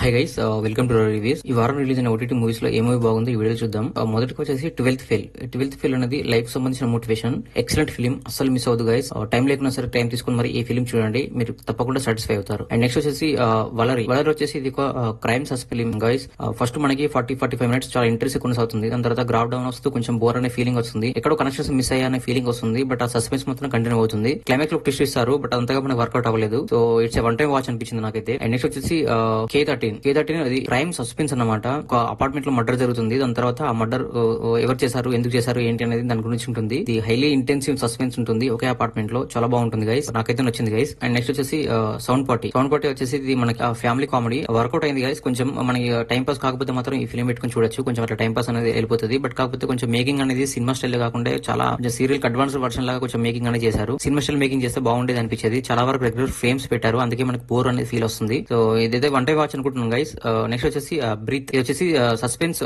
Hi guys, welcome two reviews. ఈ వారం release అయిన ఓటీటీ మూవీస్ లో ఏ మూవీ బాగుంది ఈ వీడియో చూద్దాం. మొదటికి వచ్చేసి 12th ఫెయిల్ అనేది లైఫ్ సంబంధించిన మోటివేషన్. ఎక్సలెంట్ ఫిలిం, అసలు మిస్ అవుతుంది గైస్. టైం లేకున్నా సరే టైం తీసుకుని మరి ఈ ఫిలిం చూడండి, మీరు తప్పకుండా సాటిస్ఫై అవుతారు. అండ్ నెక్స్ట్ వచ్చేసి వలరి వచ్చేసి ఇది ఒక క్రైమ్ సస్ ఫిలిం గైస్. ఫస్ట్ మనకి 40-45 మినిట్స్ చాలా ఇంట్రెస్ట్ కొనసాగుతుంది. దాని తర్వాత గ్రాఫ్ డౌన్ వస్తూ కొంచెం బోర్ అనే ఫీలింగ్ వస్తుంది. ఎక్కడో కనెక్షన్స్ మిస్ అయ్యా అనే ఫీలింగ్ వస్తుంది. బట్ ఆ సస్పెన్స్ మొత్తం కంటిన్యూ అవుతుంది. క్లైమాక్స్ లో ట్విస్ట్ ఇస్తారు, బట్ అంతగా మనకు వర్కౌట్ అవ్వలేదు. So it's one time watch అనిపించింది నాకైతే. అండ్ నెక్స్ట్ వచ్చేసి K13 అది క్రైమ్ సస్పెన్స్ అన్నమాట. ఒక అపార్ట్మెంట్ లో మర్డర్ జరుగుతుంది. దాని తర్వాత ఆ మర్డర్ ఎవరు చేశారు, ఎందుకు చేశారు, ఏంటి అనేది దాని గురించి ఉంటుంది. ఇది హైలీ ఇంటెన్సివ్ సస్పెన్స్ ఉంటుంది ఒకే అపార్ట్మెంట్ లో. చాలా బాగుంటుంది గైస్, నాకైతే నచ్చింది గైస్. అండ్ నెక్స్ట్ వచ్చేసి సౌండ్ పార్టీ వచ్చేసి ఇది మనకి ఫ్యామిలీ కామెడీ వర్కౌట్ అయింది గైస్. కొంచెం మనకి టైం పాస్ కాకపోతే మాత్రం ఈ ఫిల్మ్ పెట్టుకుని చూడొచ్చు. కొంచెం అట్లా టైం పాస్ అనేది వెళ్ళిపోతుంది. బట్ కాకపోతే కొంచెం మేకింగ్ అనేది సినిమా స్టైల్ కాకుండా చాలా సీరియల్ అడ్వాన్స్ వర్షన్ లాగా కొంచెం మేకింగ్ అనేది చేశారు. సినిమా స్టైల్ మేకింగ్ చేస్తే బాగుండేది అనిపించేది. చాలా వరకు రెగ్యులర్ ఫ్రేమ్స్ పెట్టారు, అందుకే మనకి బోర్ అనేది ఫీల్ వస్తుంది. సో ఇదైతే వన్ టైం వాచ్ అనుకుంటున్నాం గైస్. నెక్స్ట్ వచ్చేసి బ్రీత్. ఇది వచ్చేసి సస్పెన్స్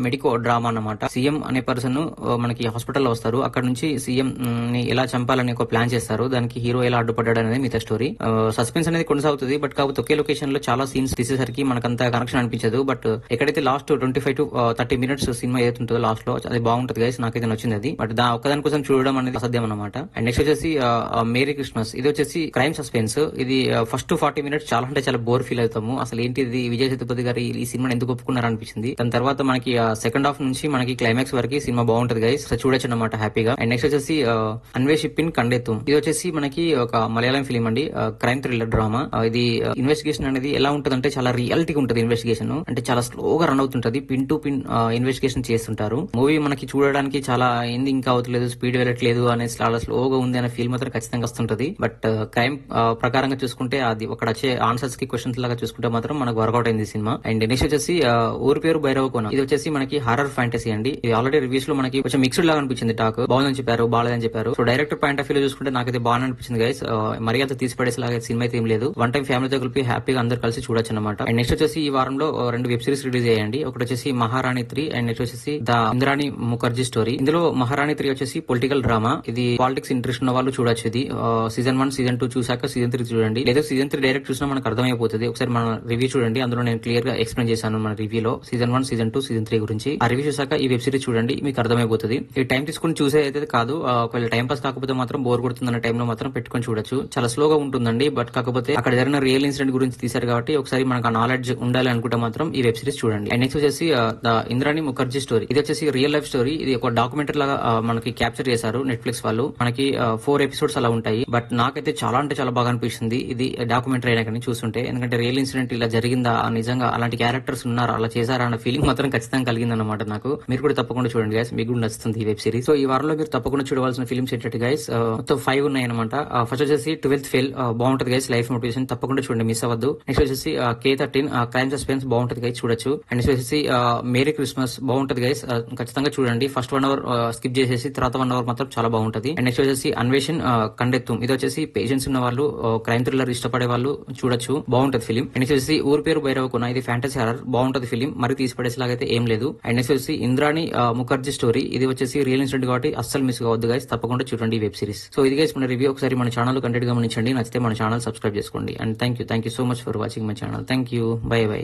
మెడికో డ్రామా అన్నమాట. సీఎం అనే పర్సన్ మనకి హాస్పిటల్లో వస్తారు. అక్కడ నుంచి సీఎం ని ఎలా చంపాలని ఒక ప్లాన్ చేస్తారు. దానికి హీరో ఎలా అడ్డుపడ్డాడు అనేది మిగతా స్టోరీ. సస్పెన్స్ అనేది కొనసాగుతుంది. బట్ కాకపోతే ఒకే లొకేషన్ లో చాలా సీన్స్ తీసేసరికి మనకంత కనెక్షన్ అనిపించదు. బట్ ఎక్కడైతే లాస్ట్ 25-30 మినిట్స్ సినిమా ఏదైతుందో లాస్ట్ లో అది బాగుంటది గైస్, నాకైతే నచ్చింది అది. బట్ ఒక్కదాని కోసం చూడడం అనేది అసాధ్యం అన్నమాట. అండ్ నెక్స్ట్ వచ్చేసి మేరీ క్రిస్మస్. ఇది వచ్చేసి క్రైమ్ సస్పెన్స్. ఇది ఫస్ట్ 40 మినిట్స్ చాలా అంటే చాలా బోర్ ఫీల్ అవుతాము. అసలు ఏంటిది, విజయ్ సేతుపతి గారు ఈ సినిమాని ఎందుకు ఒప్పుకున్నారు అనిపించింది. దాని తర్వాత మనకి సెకండ్ హాఫ్ నుంచి మనకి క్లైమాక్స్ వరకు సినిమా బాగుంటది గైస్, చూడొచ్చు అన్నమాట హ్యాపీగా. అండ్ నెక్స్ట్ వచ్చేసి అన్వేషిప్పిన్ కండెత్తుం. ఇది వచ్చేసి మనకి ఒక మలయాళం ఫిలిం అండి, క్రైమ్ థ్రిల్లర్ డ్రామా. ఇది ఇన్వెస్టిగేషన్ అనేది ఎలా ఉంటదంటే చాలా రియాలిటీగా ఉంటది. ఇన్వెస్టిగేషన్ అంటే చాలా స్లోగా రన్ అవుతుంటది. పిన్ టు పిన్ ఇన్వెస్టిగేషన్ చేస్తుంటారు. మూవీ మనకి చూడడానికి చాలా ఏంది ఇంకా అవుతలేదు, స్పీడ్ వెళ్ళట్లేదు అనేది చాలా స్లోగా ఉంది అనే ఫీల్ మాత్రం ఖచ్చితంగా వస్తుంటది. బట్ క్రైమ్ ప్రకారంగా చూసుకుంటే అది అక్కడ వచ్చే ఆన్సర్స్ కి క్వశ్చన్స్ లాగా చూసుకుంటే మాత్రం మనకు వర్కౌట్ అయింది సినిమా. అండ్ నెక్స్ట్ వచ్చేసి ఊరి పేరు భైరవ కోన. ఇది వచ్చేసి మనకి హారర్ ఫ్యాంటసీ అండి. ఇది ఆల్రెడీ రివ్యూస్ లో మనకి కొంచెం మిక్స్డ్ లాగా అనిపించింది. టాక్ బాగుందని చెప్పారు, బాగాలేదని చెప్పారు. So director point of view లో చూసుకుంటే నాకైతే బాగా అనిపించింది గైస్. మరి అంత తీసి పడేసేలాగా సినిమా అయితే ఏం లేదు. వన్ టైం ఫ్యామిలీతో కలిపి హ్యాపీగా అందరు కలిసి చూడొచ్చు అనమాట. అండ్ నెక్స్ట్ వచ్చేసి ఈ వారంలో 2 వెబ్ సిరీస్ రిలీజ్ అయ్యాయండి. ఒకటి వచ్చేసి మహారాణి 3 అండ్ నెక్స్ట్ వచ్చేసి ద ఇంద్రాణి ముఖర్జీ స్టోరీ. ఇందులో మహారాణి 3 వచ్చేసి పొలిటికల్ డ్రామా. ఇది పాలిటిక్స్ ఇంట్రెస్ట్ ఉన్న వాళ్ళు చూడొచ్చు. ఇది సీజన్ 1 సీజన్ 2 చూసాక సీజన్ 3 చూడండి, లేదా సీజన్ 3 డైరెక్ట్ చూసినా మనకు అర్థమైపోతుంది. ఒకసారి మన రివ్యూ చూడండి, అందులో నేను క్లియర్ గా ఎక్స్ప్లెయిన్ చేశాను మన రివ్యూలో సీజన్ 1 సీజన్ 2 సీజన్ 3 గురించి. ఆ రివ్యూ చూసాక ఈ వెబ్ సిరీస్ చూడండి, మీకు అర్థమైపోతుంది. ఈ టైం తీసుకుని చూసే అయితే కాదు. ఒకవేళ టైం పాస్ కాకపోతే మాత్రం బోర్ కొడుతుందన్న టైంలో మాత్రం పెట్టుకొని చూడొచ్చు. చాలా స్లోగా ఉంటుందండి. బట్ కాకపోతే అక్కడ జరిగిన రియల్ ఇన్సిడెంట్ గురించి తీశారు కాబట్టి ఒకసారి మనకు ఆ నాలెడ్జ్ ఉండాలి అనుకుంటే మాత్రం ఈ వెబ్ సిరీస్ చూడండి. అండ్ నెక్స్ట్ వచ్చేసి ద ఇంద్రాణి ముఖర్జీ స్టోరీ. ఇది వచ్చేసి రియల్ లైఫ్ స్టోరీ. ఇది ఒక డాక్యుమెంటరీ లాగా మనకి క్యాప్చర్ చేశారు నెట్ఫ్లిక్స్ వాళ్ళు. మనకి 4 ఎపిసోడ్స్ అలా ఉంటాయి. బట్ నాకైతే చాలా అంటే చాలా బాగా అనిపిస్తుంది ఇది డాక్యుమెంటరీ అయినా కానీ చూస్తుంటే. ఎందుకంటే రియల్ ఇన్సిడెంట్ ఇలా జరిగిందా, నిజంగా అలాంటి క్యారెక్టర్స్ ఉన్నారా, అలా చేశారా అన్న ఫీలింగ్ మాత్రం ఖచ్చితంగా కలిగింది అనమాట నాకు. మీరు కూడా తప్పకుండా చూడండి గైస్, మీకు కూడా నచ్చుతుంది ఈ వెబ్ సిరీస్. సో ఈ వారంలో మీరు తప్పకుండా చూడవలసిన ఫిల్మ్స్ ఏంటంటే గైస్ మొత్తం 5 ఉన్నాయి అనమాట. ఫస్ట్ వచ్చేసి 12th ఫెయిల్ బాగుంటది గైస్, లైఫ్ మోటివేషన్ తప్పకుండా చూడండి, మిస్ అవ్వద్దు. నెక్స్ట్ వచ్చేసి K13 క్రైమ్ సస్పెన్స్ బాగుంటది గైస్, చూడొచ్చు. అండ్ నెక్స్ట్ వచ్చేసి మేరీ క్రిస్మస్ బాగుంటది గైస్, ఖచ్చితంగా చూడండి. ఫస్ట్ 1 అవర్ స్కిప్ చేసేసి తర్వాత 1 అవర్ మాత్రం చాలా బాగుంటది. అండ్ నెక్స్ట్ వచ్చేసి అన్వేషణ్ కండెత్తుం. ఇది వచ్చేసి పేషెన్స్ ఉన్న వాళ్ళు, క్రైమ్ థ్రిల్లర్ ఇష్టపడే వాళ్ళు చూడొచ్చు, బాగుంటది ఫిలిం. అండ్ నెక్స్ట్ వచ్చేసి ఊరి పేరు భైరవ కోన. ఇది ఫ్యాంటసీ హారర్, బాగుంటది ఫిలిం, మరి తీసిపడేసేలాగైతే ఏం లేదు. అండ్ నెక్స్ట్ వచ్చేసి ఇంద్రాణి ముఖర్జీ స్టోరీ. ఇది వచ్చేసి రియల్ ఇన్సిడెంట్ కాబట్టి అస్సలు మిస్ కావద్దు గైస్, తప్పకుండా చూడండి ఈ వెబ్ సిరీస్. సో ఇది గైస్ మన రివ్యూ. ఒకసారి మన ఛానల్ కంటెంట్ గమనించండి, నచ్చితే మన ఛానల్ సబ్స్క్రైబ్ చేసుకోండి. And thank you so much for watching my channel. Thank you, by by.